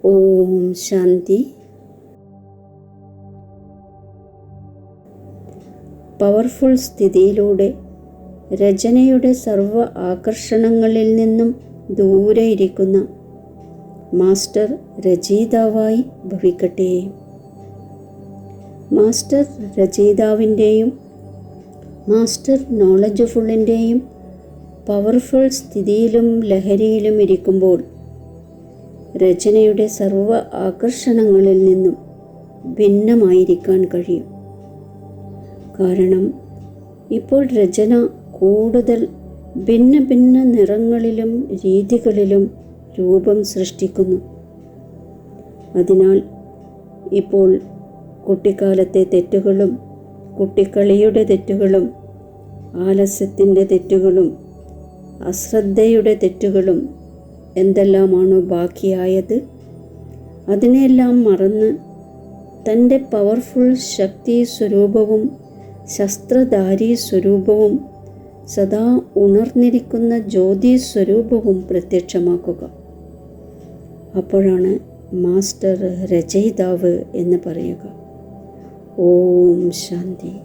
Om Shanti. Powerful സ്ഥിതിയിലൂടെ രചനയുടെ സർവ ആകർഷണങ്ങളിൽ നിന്നും ദൂരെ ഇരിക്കുന്ന മാസ്റ്റർ രചയിതാവായി ഭവിക്കട്ടെ. മാസ്റ്റർ രചയിതാവിൻ്റെയും മാസ്റ്റർ നോളജ്ഫുള്ളിൻ്റെയും പവർഫുൾ സ്ഥിതിയിലും ലഹരിയിലും ഇരിക്കുമ്പോൾ രചനയുടെ സർവ ആകർഷണങ്ങളിൽ നിന്നും ഭിന്നമായിരിക്കാൻ കഴിയും. കാരണം ഇപ്പോൾ രചന കൂടുതൽ ഭിന്ന ഭിന്ന നിറങ്ങളിലും രീതികളിലും രൂപം സൃഷ്ടിക്കുന്നു. അതിനാൽ ഇപ്പോൾ കുട്ടിക്കാലത്തെ തെറ്റുകളും കുട്ടിക്കളിയുടെ തെറ്റുകളും ആലസ്യത്തിൻ്റെ തെറ്റുകളും അശ്രദ്ധയുടെ തെറ്റുകളും എന്തെല്ലാമാണോ ബാക്കിയായത് അതിനെല്ലാം മറന്ന് തൻ്റെ പവർഫുൾ ശക്തി സ്വരൂപവും ശസ്ത്രധാരി സ്വരൂപവും സദാ ഉണർന്നിരിക്കുന്ന ജ്യോതി സ്വരൂപവും പ്രത്യക്ഷമാക്കുക. അപ്പോഴാണ് മാസ്റ്റർ രചയിതാവ് എന്ന് പറയുക. ഓം ശാന്തി.